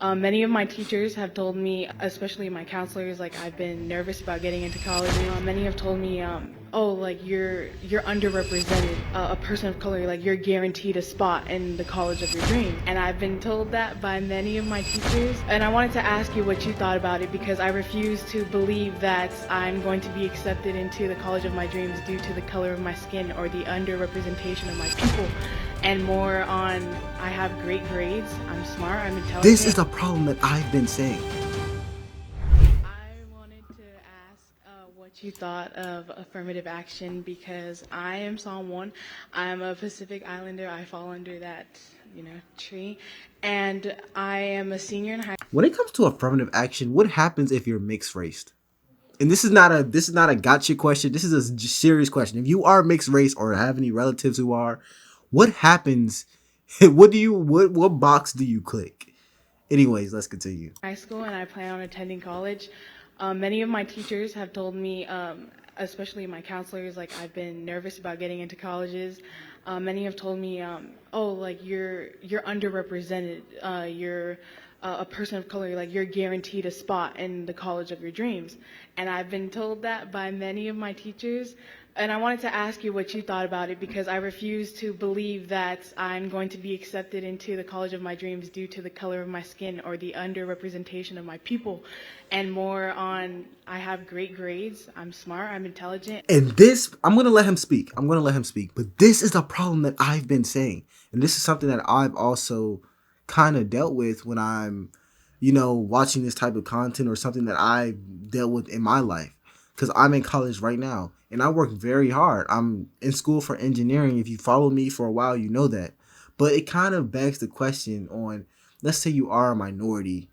Many of my teachers have told me, especially my counselors, like I've been nervous about getting into college. Many have told me, oh, like you're underrepresented, a person of color, like you're guaranteed a spot in the college of your dreams. And I've been told that by many of my teachers. And I wanted to ask you what you thought about it because I refuse to believe that I'm going to be accepted into the college of my dreams due to the color of my skin or the underrepresentation of my people and more on I have great grades, I'm smart, I'm This is intelligent. the problem that I've been saying. I wanted to ask what you thought of affirmative action because I am someone, I'm a Pacific Islander, I fall under that, tree, and I am a senior in high. When it comes to affirmative action, what happens if you're mixed race? And this is not a gotcha question. This is a serious question. If you are mixed race or have any relatives who are, what happens? What box do you click? Anyways, let's continue. High school and I plan on attending college. Many of my teachers have told me, especially my counselors, like I've been nervous about getting into colleges. Many have told me, oh, like you're underrepresented. You're a person of color, like you're guaranteed a spot in the college of your dreams. And I've been told that by many of my teachers. And I wanted to ask you what you thought about it because I refuse to believe that I'm going to be accepted into the college of my dreams due to the color of my skin or the underrepresentation of my people. And more on I have great grades, I'm smart, I'm intelligent. And this, I'm gonna let him speak. I'm gonna let him speak. But this is the problem that I've been saying, and this is something that I've also kind of dealt with when I'm, watching this type of content or something that I dealt with in my life. Because I'm in college right now, and I work very hard. I'm in school for engineering. If you follow me for a while, you know that. But it kind of begs the question on, let's say you are a minority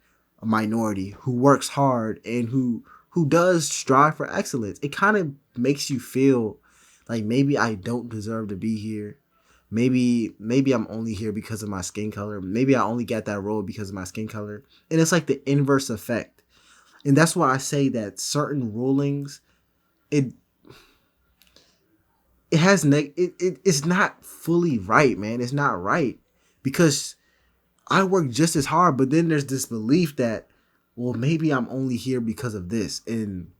who works hard and who does strive for excellence. It kind of makes you feel like maybe I don't deserve to be here. Maybe I'm only here because of my skin color. Maybe I only got that role because of my skin color. And it's like the inverse effect. And that's why I say that certain rulings, it it has it's not fully right, man. It's not right because I work just as hard, but then there's this belief that, well, maybe I'm only here because of this. And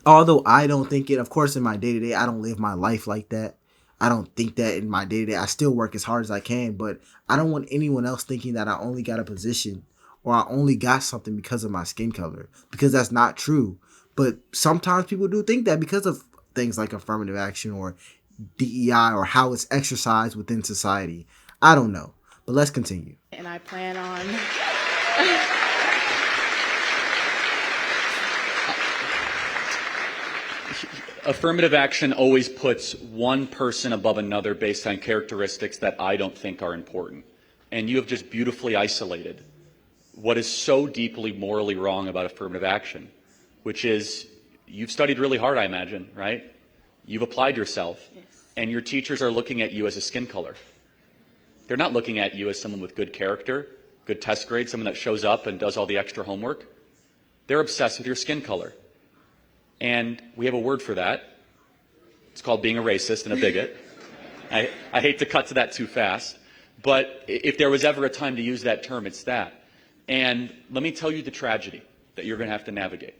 although I don't think it, of course, in my day to day, I don't live my life like that. I don't think that in my day to day. I still work as hard as I can, but I don't want anyone else thinking that I only got a position or I only got something because of my skin color, because that's not true. But sometimes people do think that because of things like affirmative action or DEI or how it's exercised within society. I don't know, but let's continue. And I plan on Affirmative action always puts one person above another based on characteristics that I don't think are important. And you have just beautifully isolated what is so deeply morally wrong about affirmative action, which is you've studied really hard, I imagine, right? You've applied yourself, yes. and your teachers are looking at you as a skin color. They're not looking at you as someone with good character, good test grades, someone that shows up and does all the extra homework. They're obsessed with your skin color. And we have a word for that. It's called being a racist and a bigot. I hate to cut to that too fast, but if there was ever a time to use that term, it's that. And let me tell you the tragedy that you're going to have to navigate.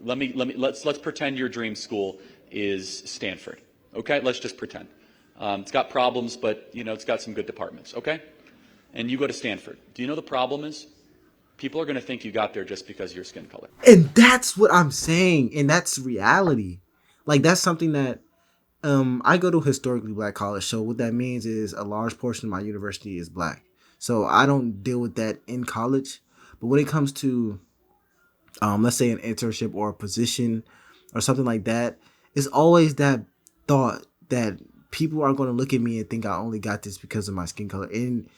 Let's pretend your dream school is Stanford. Okay, let's just pretend. It's got problems, but it's got some good departments. Okay, and you go to Stanford. Do you know the problem is? People are going to think you got there just because of your skin color. And that's what I'm saying, and that's reality. Like that's something that I go to a historically black college, so what that means is a large portion of my university is black. So I don't deal with that in college. But when it comes to let's say an internship or a position or something like that, it's always that thought that people are going to look at me and think I only got this because of my skin color. And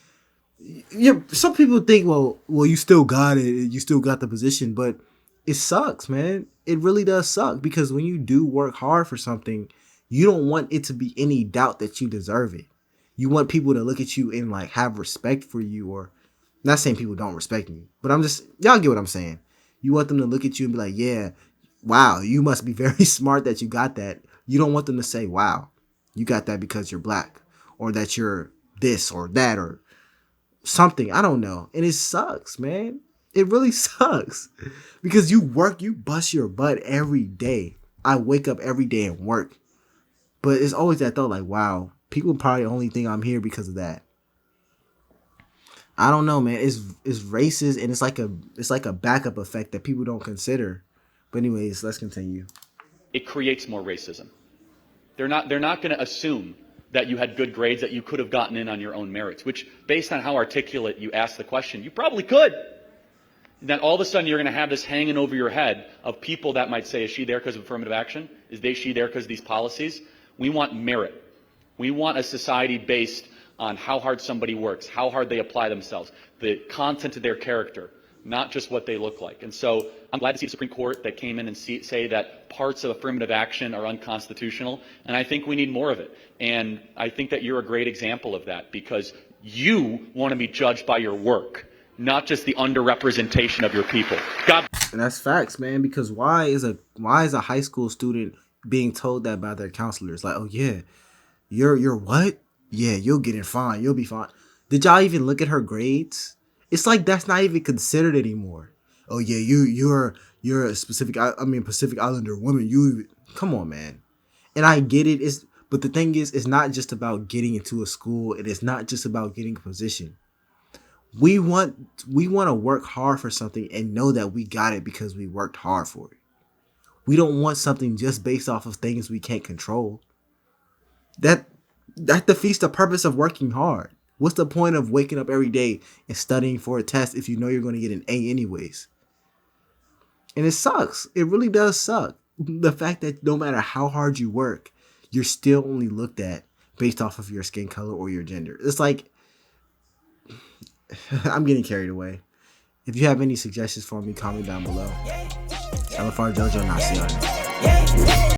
yeah, some people think, well, you still got it, you still got the position, but it sucks, man. It really does suck because when you do work hard for something, you don't want it to be any doubt that you deserve it. You want people to look at you and like have respect for you, or not saying people don't respect me, but I'm just y'all get what I'm saying. You want them to look at you and be like, yeah, wow, you must be very smart that you got that. You don't want them to say, wow, you got that because you're black, or that you're this or that, or something. I don't know. And it sucks, man. It really sucks. Because you work, you bust your butt every day. I wake up every day and work. But it's always that thought like, wow, people probably only think I'm here because of that. I don't know, man. It's racist and it's like a backup effect that people don't consider. But anyways, let's continue. It creates more racism. They're not going to assume that you had good grades, that you could have gotten in on your own merits, which, based on how articulate you asked the question, you probably could. And then all of a sudden you're going to have this hanging over your head of people that might say, is she there because of affirmative action? She there because of these policies? We want merit. We want a society based on how hard somebody works, how hard they apply themselves, the content of their character, not just what they look like. And so I'm glad to see the Supreme Court that came in and say that parts of affirmative action are unconstitutional, and I think we need more of it. And I think that you're a great example of that, because you want to be judged by your work, not just the underrepresentation of your people. God. And that's facts, man, because why is a high school student being told that by their counselors? Like, oh yeah, you're what? Yeah, you'll get in fine. You'll be fine. Did y'all even look at her grades? It's like that's not even considered anymore. Oh yeah, you're a Pacific Islander woman. You come on, man. And I get it. But the thing is, it's not just about getting into a school. It is not just about getting a position. We want to work hard for something and know that we got it because we worked hard for it. We don't want something just based off of things we can't control. That defeats the purpose of working hard. What's the point of waking up every day and studying for a test if you know you're going to get an A anyways? And it sucks. It really does suck. The fact that no matter how hard you work, you're still only looked at based off of your skin color or your gender. It's like, I'm getting carried away. If you have any suggestions for me, comment down below. LFR Jojo, and I'll see you on next.